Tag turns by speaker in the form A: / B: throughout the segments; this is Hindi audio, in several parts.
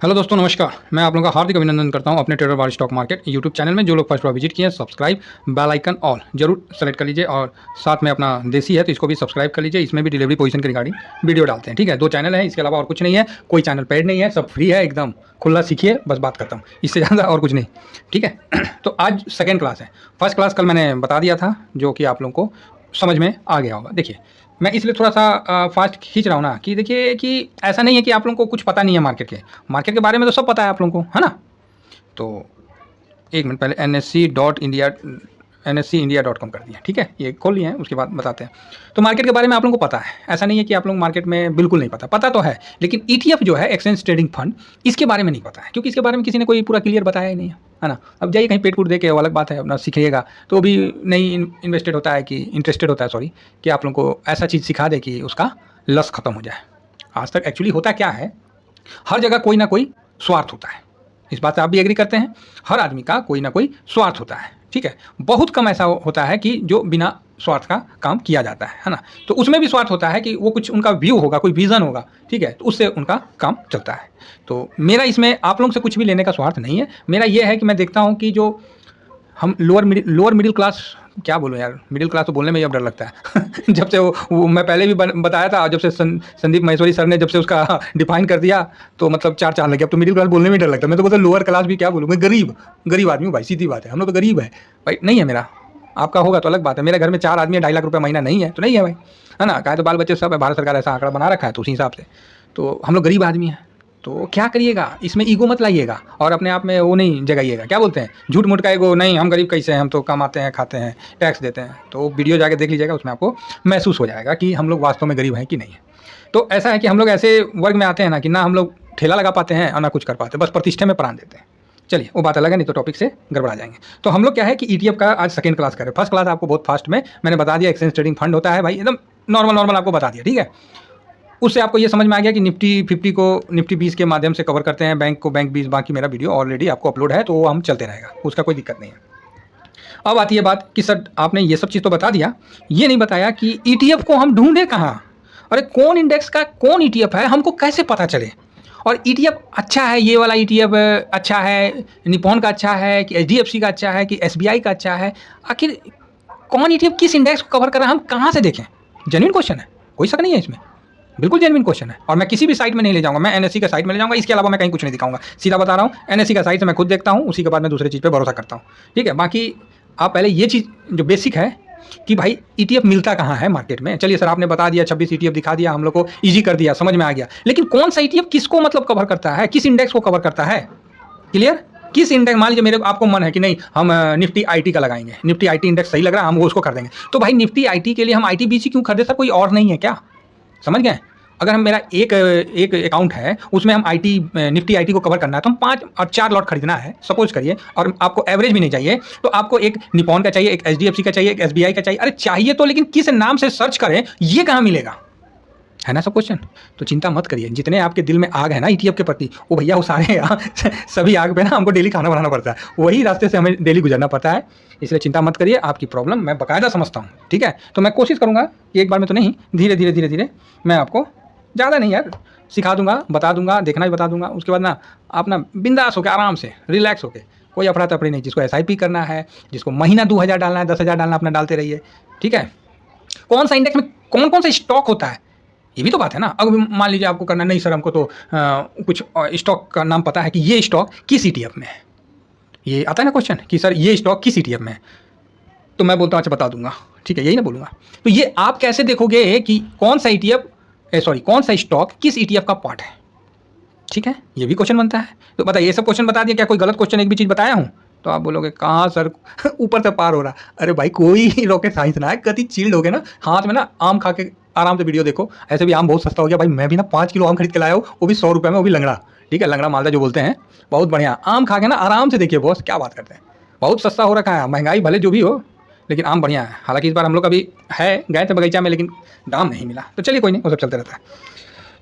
A: हेलो दोस्तों, नमस्कार। मैं आप लोगों का हार्दिक अभिनंदन करता हूं अपने ट्रेडर बार स्टॉक मार्केट यूट्यूब चैनल में। जो लोग फर्स्ट बार विजिट किए हैं, सब्सक्राइब, बेल आइकन ऑल जरूर सेलेक्ट कर लीजिए। और साथ में अपना देसी है तो इसको भी सब्सक्राइब कर लीजिए। इसमें भी डिलीवरी पोजीशन के रिगार्डिंग वीडियो डालते हैं। ठीक है, 2 चैनल है, इसके अलावा और कुछ नहीं है। कोई चैनल पेड नहीं है, सब फ्री है, एकदम खुला सीखिए, बस बात खत्म। इससे ज़्यादा और कुछ नहीं। ठीक है तो आज सेकेंड क्लास है। फर्स्ट क्लास कल मैंने बता दिया था, जो कि आप लोगों को समझ में आ गया होगा। देखिए, मैं इसलिए थोड़ा सा फास्ट खींच रहा हूँ ना कि देखिए कि ऐसा नहीं है कि आप लोगों को कुछ पता नहीं है मार्केट के बारे में। तो सब पता है आप लोगों को, है ना। तो एक मिनट पहले NSCindia.com कर दिया। ठीक है, ये खोल लिए हैं, उसके बाद बताते हैं। तो मार्केट के बारे में आप लोगों को पता है, ऐसा नहीं है कि आप लोग मार्केट में बिल्कुल नहीं पता तो है। लेकिन ETF जो है, एक्सचेंज ट्रेडिंग फंड, इसके बारे में नहीं पता है, क्योंकि इसके बारे में किसी ने कोई पूरा क्लियर बताया ही नहीं है ना। अब जाइए कहीं पेट पूट दे के, वो अलग बात है, अपना सीखिएगा तो भी नहीं इन्वेस्टेड होता है कि इंटरेस्टेड होता है, सॉरी, कि आप लोगों को ऐसा चीज़ सिखा दे कि उसका लस खत्म हो जाए। आज तक एक्चुअली होता क्या है, हर जगह कोई ना कोई स्वार्थ होता है। इस बात से आप भी एग्री करते हैं। हर आदमी का कोई ना कोई स्वार्थ होता है। ठीक है, बहुत कम ऐसा होता है कि जो बिना स्वार्थ का काम किया जाता है ना। तो उसमें भी स्वार्थ होता है कि वो कुछ उनका व्यू होगा, कोई विजन होगा। ठीक है, तो उससे उनका काम चलता है। तो मेरा इसमें आप लोगों से कुछ भी लेने का स्वार्थ नहीं है। मेरा ये है कि मैं देखता हूँ कि जो हम लोअर मिडिल क्लास, क्या बोलूँ यार, मिडिल क्लास तो बोलने में ही अब डर लगता है जब से वो मैं पहले भी बताया था, जब से संदीप महेश्वरी सर ने जब से उसका डिफाइन कर दिया, तो मतलब चार चांद लगे। अब तो मिडिल क्लास बोलने में डर लगता है। मैं तो बोलता लोअर क्लास भी क्या बोलूँ, मैं गरीब आदमी हूँ भाई, सीधी बात है। हम लोग तो गरीब है भाई, नहीं है मेरा। आपका होगा तो अलग बात है। मेरे घर में 4 आदमी है, 2.5 लाख रुपये महीना नहीं है तो नहीं है भाई, है ना। कहा तो बाल बच्चे सब है, भारत सरकार ऐसा आंकड़ा बना रखा है, तो उसी हिसाब से तो हम लोग गरीब आदमी हैं। तो क्या करिएगा, इसमें ईगो मत लाइएगा और अपने आप में वो नहीं जगाइएगा, क्या बोलते हैं, झूठ मूठ का ईगो नहीं। हम गरीब कैसे हैं, हम तो कमाते हैं, खाते हैं, टैक्स देते हैं। तो वीडियो जाके देख लीजिएगा, उसमें आपको महसूस हो जाएगा कि हम लोग वास्तव में गरीब हैं कि नहीं है। तो ऐसा है कि हम लोग ऐसे वर्ग में आते हैं ना कि ना हम लोग ठेला लगा पाते हैं और ना कुछ कर पाते, बस प्रतिष्ठा में प्राण देते हैं। चलिए वो बात अलग है, नहीं तो टॉपिक से गड़बड़ा जाएंगे। तो हम लोग क्या है कि ETF का आज सेकंड क्लास करें। फर्स्ट क्लास आपको बहुत फास्ट में मैंने बता दिया, एक्सचेंज ट्रेडिंग फंड होता है भाई, एकदम नॉर्मल आपको बता दिया। ठीक है, उससे आपको ये समझ में आ गया कि निफ्टी 50 को निफ्टी 20 के माध्यम से कवर करते हैं, बैंक को बैंक 20। बाकी मेरा वीडियो ऑलरेडी आपको अपलोड है, तो वो हम चलते रहेगा, उसका कोई दिक्कत नहीं है। अब आती है बात कि सर आपने ये सब चीज़ तो बता दिया, ये नहीं बताया कि ETF को हम ढूंढे कहाँ। अरे कौन इंडेक्स का कौन ETF है, हमको कैसे पता चले। और ETF अच्छा है, ये वाला ETF अच्छा है, निपॉन का अच्छा है कि HDFC का अच्छा है कि SBI का अच्छा है। आखिर कौन ETF किस इंडेक्स को कवर कर रहा है, हम कहाँ से देखें। जेन्युइन क्वेश्चन है, कोई शक नहीं है इसमें, बिल्कुल जेन्युइन क्वेश्चन है। और मैं किसी भी साइट में नहीं ले जाऊंगा, मैं NSE का साइट में ले जाऊंगा, इसके अलावा मैं कहीं कुछ नहीं दिखाऊंगा। सीधा बता रहा हूँ, NSE का साइट से मैं खुद देखता हूँ, उसी के बाद मैं दूसरे चीज़ पे भरोसा करता हूँ। ठीक है, बाकी आप पहले ये चीज़ जो बेसिक है कि भाई ETF मिलता कहाँ है मार्केट में। चलिए सर आपने बता दिया, 26 ETF दिखा दिया, हम लोग को ईजी कर दिया, समझ में आ गया। लेकिन कौन सा ETF किसको मतलब कवर करता है, किस इंडेक्स को कवर करता है, क्लियर। किस इंडेक्स, मान लीजिए मेरे आपको मन है कि नहीं हम निफ्टी IT का लगाएंगे, निफ्टी IT इंडेक्स सही लग रहा है, हम वो उसको कर देंगे। तो भाई निफ्टी IT के लिए हम ITBC क्यों खरीदे सर, कोई और नहीं है क्या, समझ गए। अगर हम मेरा एक अकाउंट है, उसमें हम निफ्टी IT को कवर करना है, तो हम 5 और 4 लॉट खरीदना है सपोज करिए, और आपको एवरेज भी नहीं चाहिए, तो आपको एक निपॉन का चाहिए, एक HDFC का चाहिए, एक SBI का चाहिए। अरे चाहिए तो, लेकिन किस नाम से सर्च करें, ये कहाँ मिलेगा, है ना सब क्वेश्चन। तो चिंता मत करिए, जितने आपके दिल में आग है ना ETF के प्रति, वो भैया वो सारे सभी आग पे ना हमको डेली खाना बनाना पड़ता है, वही रास्ते से हमें डेली गुजरना पड़ता है। इसलिए चिंता मत करिए, आपकी प्रॉब्लम मैं बाकायदा समझता हूँ। ठीक है, तो मैं कोशिश करूँगा कि एक बार में तो नहीं, धीरे धीरे मैं आपको, ज़्यादा नहीं यार, सिखा दूंगा, बता दूंगा, देखना भी बता दूंगा। उसके बाद ना आप ना बिंदास होकर, आराम से, रिलैक्स होकर, कोई अफरा तफरी नहीं। जिसको SIP करना है, जिसको महीना 2000 डालना है, 10,000 डालना, अपना डालते रहिए। ठीक है, कौन सा इंडेक्स में कौन कौन सा स्टॉक होता है, ये भी तो बात है ना। अब मान लीजिए आपको करना नहीं सर, हमको तो कुछ स्टॉक का नाम पता है कि ये स्टॉक किस ETF में है, ये आता है ना क्वेश्चन कि सर ये स्टॉक किस ETF में है, तो मैं बोलता हूँ अच्छा बता दूंगा। ठीक है, यही ना बोलूँगा। तो ये आप कैसे देखोगे कि कौन सा कौन सा स्टॉक किस ETF का पार्ट है। ठीक है, ये भी क्वेश्चन बनता है। तो बताइए, ये सब क्वेश्चन बता दिया, क्या कोई गलत क्वेश्चन एक भी चीज़ बताया हूँ। तो आप बोलोगे कहाँ सर ऊपर से पार हो रहा। अरे भाई कोई रॉकेट साइंस ना है, कति चिल्ड हो गए ना, हाथ में ना आम खा के आराम से वीडियो देखो। ऐसे भी आम बहुत सस्ता हो गया भाई, मैं भी ना 5 किलो आम खरीद के लाया हूँ, वो भी 100 रुपये में, वो भी लंगड़ा। ठीक है, लंगड़ा मालदा जो बोलते हैं, बहुत बढ़िया आम खा के ना आराम से देखिए बॉस, क्या बात करते हैं। बहुत सस्ता हो रखा है, महंगाई भले जो भी हो, लेकिन आम बढ़िया है। हालांकि इस बार हम लोग अभी गए थे बगीचा में, लेकिन दाम नहीं मिला। तो चलिए कोई नहीं, वो सब चलते रहता है।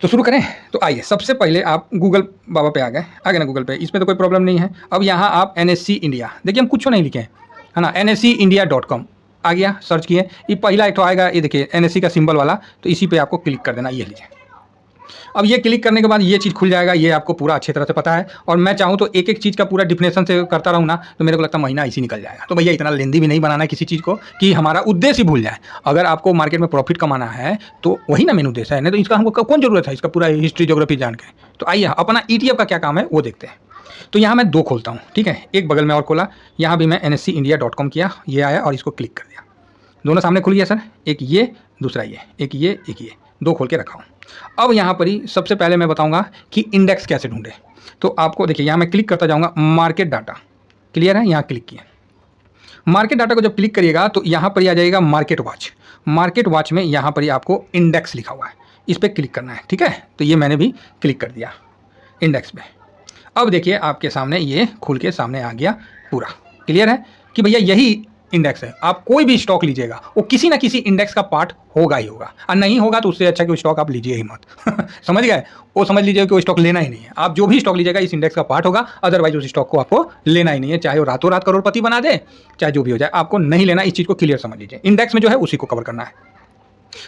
A: तो शुरू करें। तो आइए, सबसे पहले आप गूगल बाबा पे आ गए ना, गूगल पे, इसमें तो कोई प्रॉब्लम नहीं है। अब यहाँ आप NSE इंडिया देखिए, हम कुछ नहीं लिखे हैं, है ना। NSCindia.com आ गया, सर्च किए, ये पहला एक तो आएगा, ये देखिए NSE का सिंबल वाला, तो इसी पे आपको क्लिक कर देना। ये लीजिए, अब ये क्लिक करने के बाद ये चीज़ खुल जाएगा, ये आपको पूरा अच्छी तरह से पता है। और मैं चाहूँ तो एक एक चीज़ का पूरा डिफिनेशन से करता रहूँ ना, तो मेरे को लगता है महीना इसी निकल जाएगा। तो भैया इतना लेंदी भी नहीं बनाना है किसी चीज़ को कि हमारा उद्देश्य ही भूल जाए। अगर आपको मार्केट में प्रॉफिट कमाना है तो वही ना मेन उद्देश्य है, नहीं तो इसका हमको कौन ज़रूरत है इसका पूरा हिस्ट्री ज्योग्राफी जान के। तो आइए अपना ETF का क्या काम है वो देखते हैं। तो यहाँ मैं 2 खोलता हूँ, ठीक है, एक बगल में और खोला, यहाँ भी मैं NSEindia.com किया, ये आया और इसको क्लिक कर दिया। दोनों सामने खुल गया सर, एक ये दूसरा ये, एक ये 2 खोल के रखा हूँ। अब यहाँ पर ही सबसे पहले मैं बताऊँगा कि इंडेक्स कैसे ढूंढें। तो आपको देखिए यहाँ मैं क्लिक करता जाऊँगा, मार्केट डाटा, क्लियर है, यहाँ क्लिक किया। मार्केट डाटा को जब क्लिक करिएगा तो यहाँ पर ही आ जाएगा मार्केट वॉच। मार्केट वॉच में यहाँ पर ही आपको इंडेक्स लिखा हुआ है, इस पर क्लिक करना है, ठीक है। तो ये मैंने भी क्लिक कर दिया इंडेक्स पे। अब देखिए आपके सामने ये खुल के सामने आ गया पूरा, क्लियर है कि भैया यही इंडेक्स है। आप कोई भी स्टॉक लीजिएगा वो किसी ना किसी इंडेक्स का पार्ट होगा ही होगा, और नहीं होगा तो उससे अच्छा कि वो स्टॉक आप लीजिए ही मत। समझ गए, वो समझ लीजिए कि वो स्टॉक लेना ही नहीं है। आप जो भी स्टॉक लीजिएगा इस इंडेक्स का पार्ट होगा, अदरवाइज उस स्टॉक को आपको लेना ही नहीं है, चाहे वो रातों रात करोड़पति बना दे, चाहे जो भी हो जाए, आपको नहीं लेना। इस चीज़ को क्लियर समझ लीजिए, इंडेक्स में जो है उसी को कवर करना है।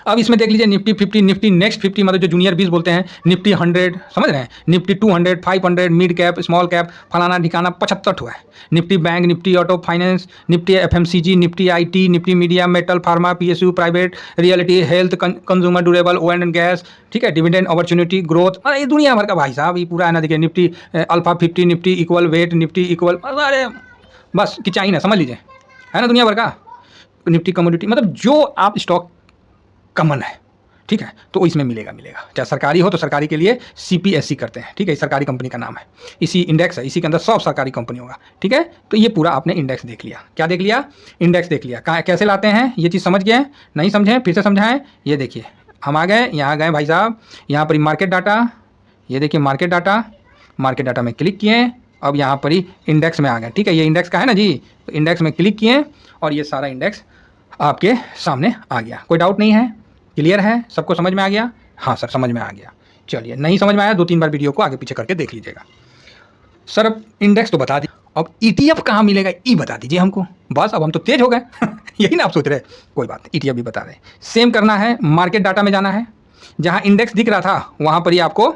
A: अब इसमें देख लीजिए निफ्टी 50, निफ्टी नेक्स्ट 50, मतलब जो जूनियर 20 बोलते हैं, निफ्टी 100, समझ रहे हैं, Nifty 200, 500, mid cap, small cap, फलाना ठिकाना 75 ठो है। Nifty bank, Nifty auto finance, Nifty FMCG, Nifty IT, Nifty media, metal, pharma, PSU, private, reality, health, consumer durable, oil and gas, ठीक है, डिविडेंड, अपॉर्चुनिटी, ग्रोथ, अरे ये दुनिया भर का भाई साहब, ये पूरा है ना। देखिए Nifty alpha 50, Nifty equal weight, Nifty equal, अरे बस कि चाहिए ना, समझ लीजिए, है ना, दुनिया भर का। निफ्टी कमोडिटी, मतलब जो आप स्टॉक कॉमन है, ठीक है, तो इसमें मिलेगा। चाहे सरकारी हो तो सरकारी के लिए CPSE करते हैं, ठीक है, सरकारी कंपनी का नाम है, इसी इंडेक्स है, इसी के अंदर सब सरकारी कंपनी होगा, ठीक है। तो ये पूरा आपने इंडेक्स देख लिया, क्या देख लिया, इंडेक्स देख लिया। कहाँ कैसे लाते हैं ये चीज़ समझ गए, नहीं समझे फिर से समझाएं। ये देखिए हम आ गए, यहाँ गए भाई साहब, यहाँ पर मार्केट डाटा, ये देखिए मार्केट डाटा में क्लिक किए, अब यहाँ पर ही इंडेक्स में आ गए, ठीक है, ये इंडेक्स का है ना जी। तो इंडेक्स में क्लिक किए और ये सारा इंडेक्स आपके सामने आ गया। कोई डाउट नहीं है, क्लियर है, सबको समझ में आ गया? हाँ सर समझ में आ गया। चलिए, नहीं समझ में आया 2-3 बार वीडियो को आगे पीछे करके देख लीजिएगा। सर अब इंडेक्स तो बता दी, अब ETF कहाँ मिलेगा ये बता दीजिए हमको। बस अब हम तो तेज हो गए। यही ना आप सोच रहे, कोई बात नहीं, ETF भी बता रहे। सेम करना है, मार्केट डाटा में जाना है, जहाँ इंडेक्स दिख रहा था वहाँ पर ही आपको,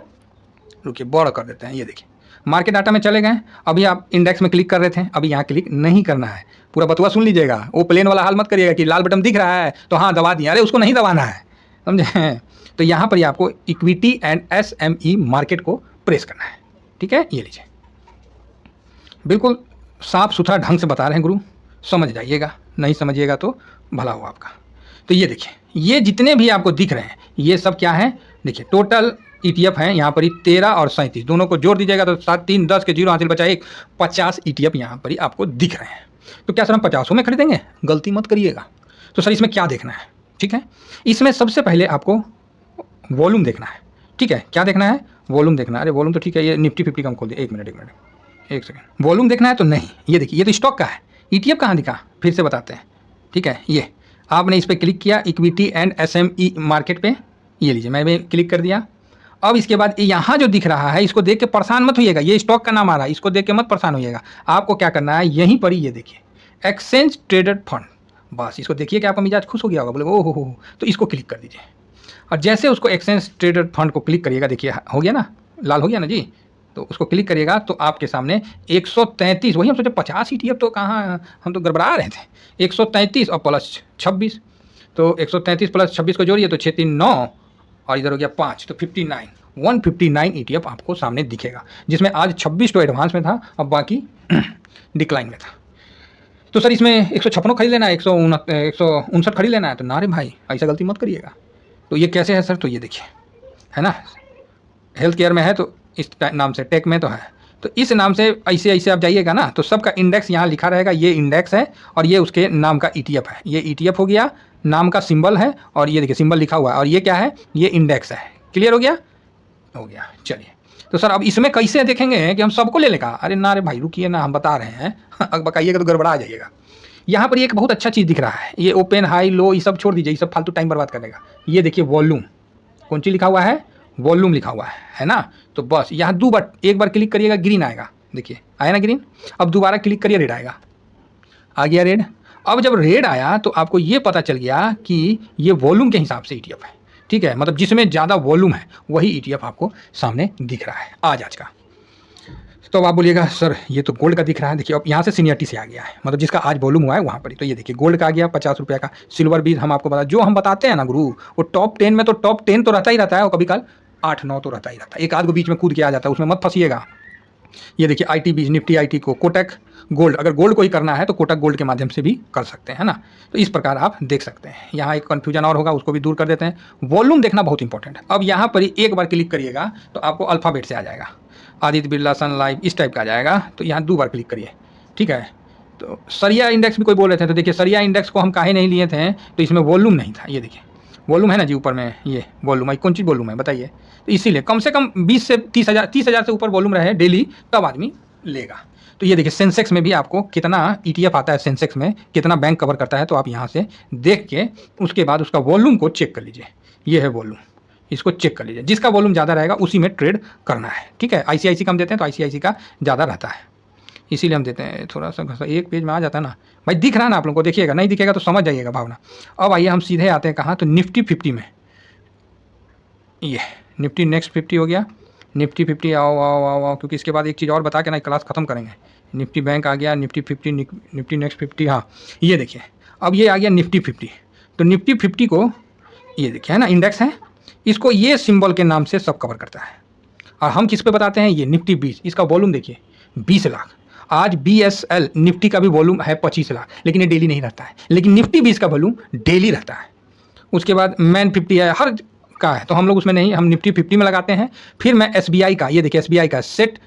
A: रुकिए बड़ा कर देते हैं, ये देखिए मार्केट डाटा में चले गए। अभी आप इंडेक्स में क्लिक कर रहे थे, अभी यहाँ क्लिक नहीं करना है। पूरा बतुआ सुन लीजिएगा, वो प्लेन वाला हाल मत करिएगा कि लाल बटन दिख रहा है तो हाँ दबा दिया, अरे उसको नहीं दबाना है, समझे। तो यहाँ पर ही आपको इक्विटी एंड SME मार्केट को प्रेस करना है, ठीक है। ये लीजिए, बिल्कुल साफ सुथरा ढंग से बता रहे हैं गुरु, समझ जाइएगा, नहीं समझिएगा तो भला हो आपका। तो ये देखिए, ये जितने भी आपको दिख रहे हैं ये सब क्या है, देखिए टोटल ETF हैं यहाँ पर ही 13 और 37, दोनों को जोड़ दीजिएगा तो 7 3 10 के 0 हासिल बचा 1, 50 ETF यहाँ पर ही आपको दिख रहे हैं। तो क्या सर हम 50 में खरीदेंगे? गलती मत करिएगा। तो सर इसमें क्या देखना है, ठीक है, इसमें सबसे पहले आपको वॉल्यूम देखना है, ठीक है। क्या देखना है? वॉल्यूम देखना है। अरे वॉल्यूम तो ठीक है, ये निफ्टी 50 का हम खोल दिए, एक मिनट एक सेकंड। वॉल्यूम देखना है तो नहीं, ये देखिए ये तो स्टॉक का है, ETF कहाँ दिखा, फिर से बताते हैं, ठीक है। ये आपने इस पर क्लिक किया, इक्विटी एंड SME मार्केट पे, ये लीजिए मैं भी क्लिक कर दिया। अब इसके बाद यहाँ जो दिख रहा है इसको देख के परेशान मत होइएगा, ये स्टॉक का नाम आ रहा है, इसको देख के मत परेशान होइएगा। आपको क्या करना है, यहीं पर ही ये देखिए एक्सचेंज ट्रेडेड फंड, बस इसको देखिए कि आपका मिजाज खुश हो गया होगा, बोले ओ हो, तो इसको क्लिक कर दीजिए। और जैसे उसको एक्सचेंज ट्रेडेड फंड को क्लिक करिएगा, देखिए हो गया ना, लाल हो गया ना जी, तो उसको क्लिक करिएगा तो आपके सामने 133, वही हम सोचे 50 ETF तो कहाँ, हम तो गड़बड़ा रहे थे। 133 और प्लस 26, तो 133 प्लस 26 को जोड़िए तो 6 3 9 और इधर हो गया 5, तो 59, 159 ETF आपको सामने दिखेगा, जिसमें आज 26 तो एडवांस में था, अब बाकी डिक्लाइन में था। तो सर इसमें 156 खरीद लेना है, 159 खरीद लेना है, तो ना रे भाई ऐसा गलती मत करिएगा। तो ये कैसे है सर, तो ये देखिए है ना, हेल्थ केयर में है तो इस नाम से, टेक में तो है तो इस नाम से, ऐसे ऐसे आप जाइएगा ना तो सबका इंडेक्स यहाँ लिखा रहेगा, ये इंडेक्स है और ये उसके नाम का ETF है। ये ETF हो गया, नाम का सिंबल है, और ये देखिए सिंबल लिखा हुआ है, और ये क्या है, ये इंडेक्स है। क्लियर हो गया? हो गया। चलिए तो सर अब इसमें कैसे देखेंगे कि हम सबको ले लेगा, अरे ना रे भाई रुकिए ना, हम बता रहे हैं। अब बताइएगा तो गड़बड़ा जाइएगा। यहाँ पर एक बहुत अच्छा चीज़ दिख रहा है, ये ओपन हाई लो ये सब छोड़ दीजिए, ये सब फालतू टाइम बर्बाद करेगा। ये देखिए वॉल्यूम, कौन सी लिखा हुआ है, वॉल्यूम लिखा हुआ है ना। तो बस यहाँ एक बार क्लिक करिएगा ग्रीन आएगा, देखिए आया ना ग्रीन। अब दोबारा क्लिक करिए रेड आएगा, आ गया रेड। अब जब रेड आया तो आपको ये पता चल गया कि ये वॉल्यूम के हिसाब से ETF है। ठीक है, मतलब जिसमें ज़्यादा वॉल्यूम है वही ETF आपको सामने दिख रहा है आज का। तो अब आप बोलिएगा सर ये तो गोल्ड का दिख रहा है, देखिए अब यहाँ से सीनियरिटी से आ गया है, मतलब जिसका आज वॉल्यूम हुआ है वहाँ पर ही। तो ये देखिए गोल्ड का आ गया 50 रुपये का, सिल्वर भी हम आपको बता, जो हम बताते हैं ना गुरु, वो टॉप 10 में तो टॉप 10 तो रहता ही रहता है, और कभी कल 8-9 तो रहता ही रहता है, एक आध को बीच में कूद के आ जाता है, उसमें मत फंसिएगा। ये देखिए IT बीज निफ्टी IT को कोटक गोल्ड, अगर गोल्ड को ही करना है तो कोटक गोल्ड के माध्यम से भी कर सकते हैं, है ना। तो इस प्रकार आप देख सकते हैं। यहाँ एक कन्फ्यूजन और होगा, उसको भी दूर कर देते हैं। वॉल्यूम देखना बहुत इंपॉर्टेंट है। अब यहाँ पर ही एक बार क्लिक करिएगा तो आपको अल्फ़ाबेट से आ जाएगा, आदित्य बिरला सन लाइफ इस टाइप का आ जाएगा। तो यहाँ 2 बार क्लिक करिए, ठीक है। तो सरिया इंडेक्स भी कोई बोल रहे थे, तो देखिए सरिया इंडेक्स को हम काहे नहीं लिए थे, तो इसमें वॉल्यूम नहीं था। ये देखिए वॉल्यूम है ना जी ऊपर में, ये वॉल्यूम है, कौन चीज़ वॉल्यूम है बताइए। तो इसीलिए कम से कम 20 से 30,000 से ऊपर वॉल्यूम रहे डेली, तब आदमी लेगा। तो ये देखिए सेंसेक्स में भी आपको कितना ETF आता है, सेंसेक्स में कितना बैंक कवर करता है, तो आप यहाँ से देख के उसके बाद उसका वॉल्यूम को चेक कर लीजिए। ये है वॉल्यूम, इसको चेक कर लीजिए, जिसका वॉल्यूम ज़्यादा रहेगा उसी में ट्रेड करना है, ठीक है। ICICI का हम देते हैं तो ICICI का ज़्यादा रहता है, इसीलिए हम देते हैं। थोड़ा सा घसा एक पेज में आ जाता है ना भाई, दिख रहा है ना आप लोगों को, देखिएगा, नहीं दिखेगा तो समझ जाइएगा भावना। अब आइए हम सीधे आते हैं कहाँ, तो निफ्टी 50 में। ये निफ्टी नेक्स्ट 50 हो गया, निफ्टी 50 आओ आओ आओ आओ, क्योंकि इसके बाद एक चीज़ और बता के ना क्लास ख़त्म करेंगे। निफ्टी बैंक आ गया, निफ्टी 50, निफ्टी नेक्स्ट 50, हाँ ये देखिए अब ये आ गया निफ्टी 50। तो निफ्टी 50 को ये देखिए है ना, इंडेक्स है, इसको ये सिंबल के नाम से सब कवर करता है। और हम किस पे बताते हैं, ये निफ्टी 20, इसका वॉल्यूम देखिए 20 लाख। आज BSL निफ्टी का भी वॉल्यूम है 25 लाख, लेकिन ये डेली नहीं रहता है, लेकिन निफ्टी 20 का वॉल्यूम डेली रहता है। उसके बाद मैन 50 है, हर का है, तो हम लोग उसमें नहीं, हम निफ्टी 50 में लगाते हैं। फिर मैं SBI का, ये देखिए SBI का सेटअप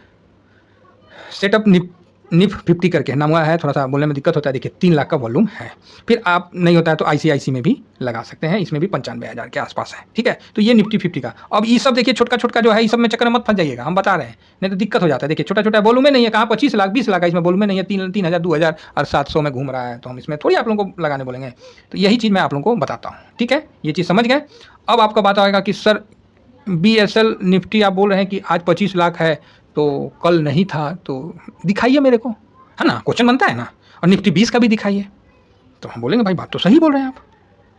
A: निफ 50 करके नाम हुआ है, थोड़ा सा बोलने में दिक्कत होता है, देखिए 3 लाख का वॉल्यूम है। फिर आप नहीं होता है तो ICICI में भी लगा सकते हैं, इसमें भी 95,000 के आसपास है, ठीक है। तो ये निफ्टी 50 का। अब ये सब देखिए छोटका छोटका जो है, इस सब में चक्कर में मत फंस जाइएगा, हम बता रहे हैं, नहीं तो दिक्कत हो जाता है। देखिए छोटा छोटा वॉल्यूम में नहीं है, कहाँ 25 लाख 20 लाख है, इसमें वॉल्यूम में नहीं है, 3,000 2,000 और 700 में घूम रहा है, तो हम इसमें थोड़ी आप लोगों को लगाने बोलेंगे। तो यही चीज़ मैं आप लोगों को बताता हूँ, ठीक है, ये चीज़ समझ गए। अब आपका बात आएगा कि सर BSL निफ्टी आप बोल रहे हैं कि आज 25 लाख है, तो कल नहीं था, तो दिखाइए मेरे को, है ना, क्वेश्चन बनता है ना। और निफ्टी 20 का भी दिखाइए, तो हम बोलेंगे भाई बात तो सही बोल रहे हैं आप,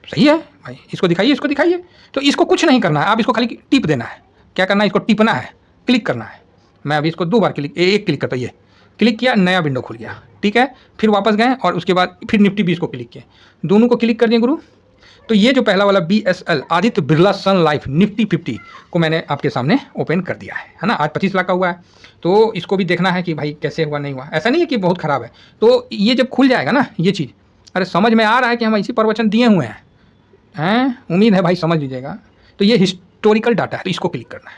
A: सही है भाई, इसको दिखाइए, इसको दिखाइए। तो इसको कुछ नहीं करना है, आप इसको खाली टिप देना है। क्या करना है, इसको टिपना है, क्लिक करना है। मैं अभी इसको 2 बार एक क्लिक करता, ये क्लिक किया, नया विंडो खुल गया, ठीक है। फिर वापस गए और उसके बाद फिर निफ्टी 20 को क्लिक किए, दोनों को क्लिक कर दिए गुरु। तो ये जो पहला वाला BSL आदित्य बिरला सन लाइफ निफ्टी 50 को मैंने आपके सामने ओपन कर दिया है ना। आज 25 लाख का हुआ है, तो इसको भी देखना है कि भाई कैसे हुआ, नहीं हुआ। ऐसा नहीं है कि बहुत ख़राब है। तो ये जब खुल जाएगा ना ये चीज़, अरे समझ में आ रहा है कि हम ऐसी प्रवचन दिए हुए हैं, उम्मीद है भाई समझ लीजिएगा। तो ये हिस्टोरिकल डाटा है, तो इसको क्लिक करना है।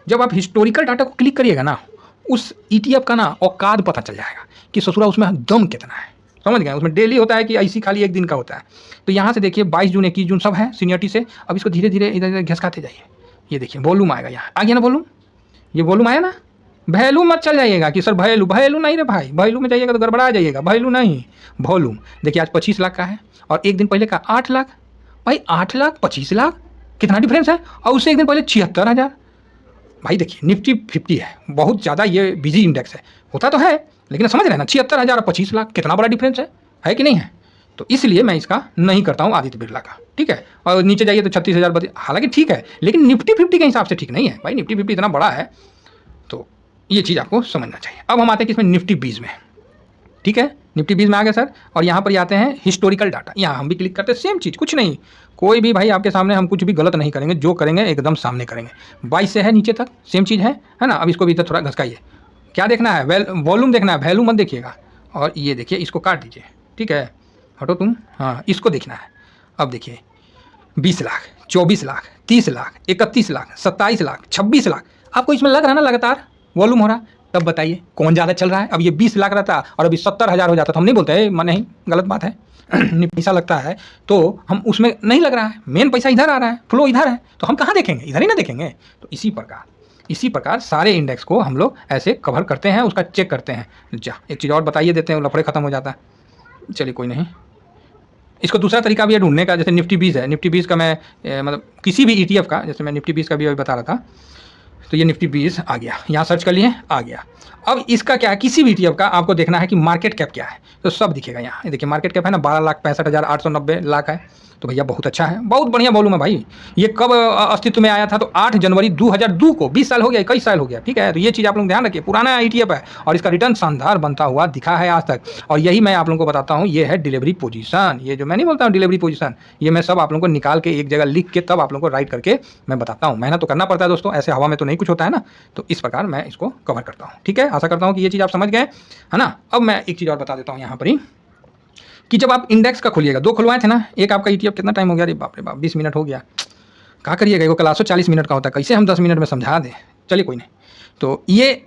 A: जब आप हिस्टोरिकल डाटा को क्लिक करिएगा ना, उस ETF का ना औकात पता चल जाएगा कि ससुरा उसमें दम कितना है, समझ गए। उसमें डेली होता है कि ऐसी खाली एक दिन का होता है। तो यहाँ से देखिए 22 जून 21 जून सब है सीनियरिटी से। अब इसको धीरे धीरे इधर इधर घसकाते जाइए, ये देखिए वॉल्यूम आएगा, यहाँ आ गया ना वॉल्यूम, ये वॉल्यूम आया ना। वैल्यू मत चल जाइएगा कि सर वैल्यू नहीं रे भाई, वैल्यू में जाइएगा तो गड़बड़ा जाइएगा, वैल्यू नहीं वॉल्यूम। देखिए आज 25 लाख का है और एक दिन पहले का 8 लाख। भाई 8 लाख 25 लाख कितना डिफरेंस है, और उससे एक दिन पहले 76,000। भाई देखिए निफ्टी 50 है, बहुत ज़्यादा ये बिजी इंडेक्स है, होता तो है, लेकिन समझ रहे हैं ना, 76,000 और 25 लाख कितना बड़ा डिफरेंस है कि नहीं है। तो इसलिए मैं इसका नहीं करता हूँ आदित्य बिरला का, ठीक है। और नीचे जाइए तो 36,000, हालांकि ठीक है, लेकिन निफ्टी 50 के हिसाब से ठीक नहीं है भाई, निफ्टी 50 इतना बड़ा है, तो ये चीज़ आपको समझना चाहिए। अब हम आते हैं कि इसमें निफ्टी 20 में, ठीक है, निफ्टी 20 में आ गया सर। और यहाँ पर आते हैं हिस्टोरिकल डाटा, यहाँ हम भी क्लिक करते हैं, सेम चीज़, कुछ नहीं, कोई भी भाई आपके सामने हम कुछ भी गलत नहीं करेंगे, जो करेंगे एकदम सामने करेंगे। 22 से है नीचे तक सेम चीज़ है ना। अब इसको भी इधर थोड़ा घसकाइए, क्या देखना है, वॉल्यूम देखना है, वैल्यू मत देखिएगा। और ये देखिए इसको काट दीजिए, ठीक है, हटो तुम, हाँ इसको देखना है। अब देखिए 20 लाख 24 लाख 30 लाख 31 लाख 27 लाख 26 लाख, आपको इसमें लग रहा है ना लगातार वॉल्यूम हो रहा। तब बताइए कौन ज़्यादा चल रहा है। अब ये 20 लाख रहता और अभी 70,000 हो जाता तो हम नहीं बोलते नहीं, गलत बात है। पैसा लगता है तो हम उसमें नहीं लग रहा है, मेन पैसा इधर आ रहा है, फ्लो इधर है, तो हम कहाँ देखेंगे, इधर ही ना देखेंगे। तो इसी प्रकार सारे इंडेक्स को हम लोग ऐसे कवर करते हैं, उसका चेक करते हैं। एक चीज़ और बताइए देते हैं, लफड़े ख़त्म हो जाता है। चलिए कोई नहीं, इसको दूसरा तरीका भी है ढूंढने का। जैसे निफ्टी 20 है, निफ्टी 20 का मैं मतलब किसी भी ETF का, जैसे मैं निफ्टी 20 का भी अभी बता रहा था, तो ये निफ्टी 20 आ गया, यहाँ सर्च कर लिए आ गया। अब इसका क्या है, किसी भी ETF का आपको देखना है कि मार्केट कैप क्या है, तो सब दिखेगा यहाँ। ये देखिए मार्केट कैप है ना 12,65,890 लाख है, तो भैया बहुत अच्छा है, बहुत बढ़िया वॉल्यूम है भाई। ये कब अस्तित्व में आया था? तो 8 जनवरी 2002 को, 20 साल हो गया, 21 साल हो गया, ठीक है। तो ये चीज़ आप लोग ध्यान रखिए, पुराना ईटीएफ है और इसका रिटर्न शानदार बनता हुआ दिखा है आज तक। और यही मैं आप लोगों को बताता हूँ, ये है डिलीवरी पोजीशन। ये जो मैं नहीं बोलता हूँ डिलीवरी पोजीशन, ये मैं सब आप लोगों को निकाल के एक जगह लिख के तब आप लोगों को राइट करके मैं बताता हूँ। मेहनत तो करना पड़ता है दोस्तों, ऐसे हवा में तो नहीं कुछ होता है ना। तो इस प्रकार मैं इसको कवर करता हूँ, ठीक है। आशा करता हूँ कि ये चीज़ आप समझ गए, है ना। अब मैं एक चीज़ और बता देता हूँ यहाँ पर ही, कि जब आप इंडेक्स का खोलिएगा, 2 खुलवाए थे ना, एक आपका ईटीएफ कितना टाइम हो गया? अरे बाप रे बाप, 20 मिनट हो गया। क्या करिएगा, वो क्लासों 40 मिनट का होता है, कैसे हम 10 मिनट में समझा दें। चलिए कोई नहीं। तो ये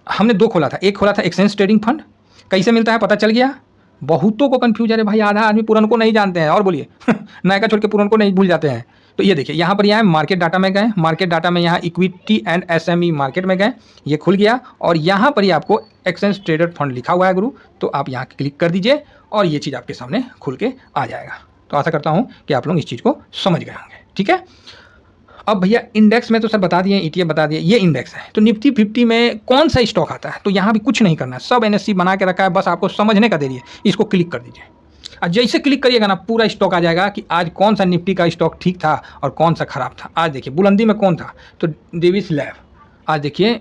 A: हमने 2 खोला था, एक खोला था एक्सचेंज ट्रेडिंग फंड, कैसे मिलता है पता चल गया। बहुतों को कन्फ्यूज है भाई, आधा आदमी पुरान को नहीं जानते हैं, और बोलिए नया का छोड़ के पुरान को नहीं भूल जाते हैं। तो ये देखिए यहाँ पर यहाँ मार्केट डाटा में गए, मार्केट डाटा में यहाँ इक्विटी एंड एसएमई मार्केट में गए, ये खुल गया और यहाँ पर ही आपको एक्सचेंज ट्रेडेड फंड लिखा हुआ है गुरु। तो आप यहाँ क्लिक कर दीजिए और ये चीज़ आपके सामने खुल के आ जाएगा। तो आशा करता हूँ कि आप लोग इस चीज़ को समझ गए होंगे, ठीक है। अब भैया इंडेक्स में तो सर बता दिए, ईटीएफ बता दिए, ये इंडेक्स है। तो निफ्टी 50 में कौन सा स्टॉक आता है? तो यहाँ भी कुछ नहीं करना है, सब एनएससी बना के रखा है, बस आपको समझने का दे दिए। इसको क्लिक कर दीजिए और जैसे क्लिक करिएगा ना, पूरा स्टॉक आ जाएगा कि आज कौन सा निफ्टी का स्टॉक ठीक था और कौन सा खराब था। आज देखिए बुलंदी में कौन था? तो डेविस लैब, आज देखिए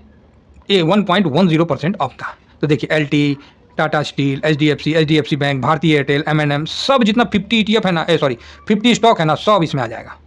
A: ये 1.10% ऑफ था। तो देखिए LT, Tata steel, HDFC bank, भारतीय एयरटेल, एमएनएम, सब जितना 50 ईटीएफ है ना, 50 स्टॉक है ना, सब इसमें आ जाएगा,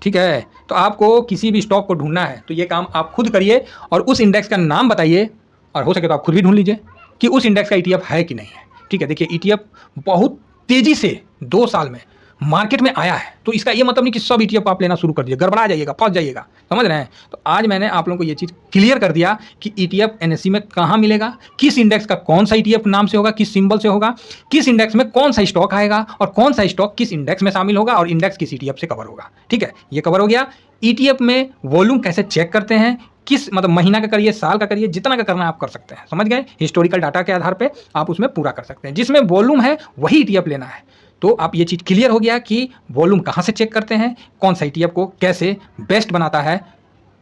A: ठीक है। तो आपको किसी भी स्टॉक को ढूंढना है तो ये काम आप खुद करिए और उस इंडेक्स का नाम बताइए, और हो सके तो आप खुद भी ढूंढ लीजिए कि उस इंडेक्स का ईटीएफ है कि नहीं है, ठीक है। देखिए ईटीएफ बहुत तेजी से 2 साल में मार्केट में आया है, तो इसका ये मतलब नहीं कि सब ईटीएफ आप लेना शुरू कर दीजिए, गड़बड़ा जाइएगा, फंस जाइएगा, समझ रहे हैं। तो आज मैंने आप लोगों को ये चीज़ क्लियर कर दिया कि ईटीएफ एनएससी में कहाँ मिलेगा, किस इंडेक्स का कौन सा ईटीएफ नाम से होगा, किस सिंबल से होगा, किस इंडेक्स में कौन सा स्टॉक आएगा और कौन सा स्टॉक किस इंडेक्स में शामिल होगा और इंडेक्स किस ईटीएफ से कवर होगा, ठीक है। ये कवर हो गया। ईटीएफ में वॉल्यूम कैसे चेक करते हैं, किस मतलब महीना का करिए, साल का करिए, जितना का करना है आप कर सकते हैं, समझ गए। हिस्टोरिकल डाटा के आधार पे आप उसमें पूरा कर सकते हैं, जिसमें वॉल्यूम है वही ईटीएफ लेना है। तो आप ये चीज़ क्लियर हो गया कि वॉल्यूम कहाँ से चेक करते हैं, कौन सा ईटीएफ को कैसे बेस्ट बनाता है,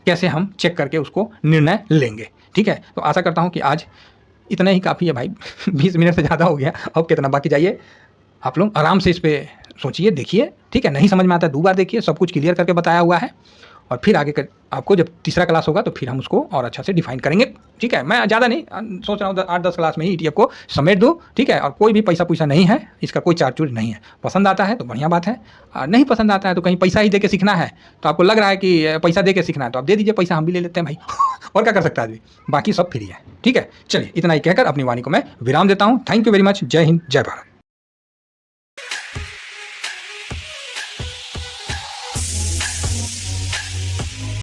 A: कैसे हम चेक करके उसको निर्णय लेंगे, ठीक है। तो आशा करता हूँ कि आज इतना ही काफ़ी है भाई 20 मिनट से ज़्यादा हो गया, अब कितना बाकी जाइए। आप लोग आराम से इस पर सोचिए, देखिए, ठीक है। नहीं समझ में आता है 2 बार देखिए, सब कुछ क्लियर करके बताया हुआ है। और फिर आगे आपको जब तीसरा क्लास होगा तो फिर हम उसको और अच्छा से डिफाइन करेंगे, ठीक है। मैं ज़्यादा नहीं सोच रहा हूँ, 8-10 क्लास में ही ईटीएफ को समेट दूँ, ठीक है। और कोई भी पैसा पूसा नहीं है, इसका कोई चार्ज चूर्ज नहीं है। पसंद आता है तो बढ़िया बात है, और नहीं पसंद आता है तो कहीं पैसा ही दे के सीखना है, तो आपको लग रहा है कि पैसा दे के सीखना है तो आप दे दीजिए पैसा, हम भी ले लेते हैं भाई और क्या कर सकता है आदमी, बाकी सब फ्री है, ठीक है। चलिए इतना ही कहकर अपनी वाणी को मैं विराम देता हूँ। Thank you very much. जय हिंद, जय भारत।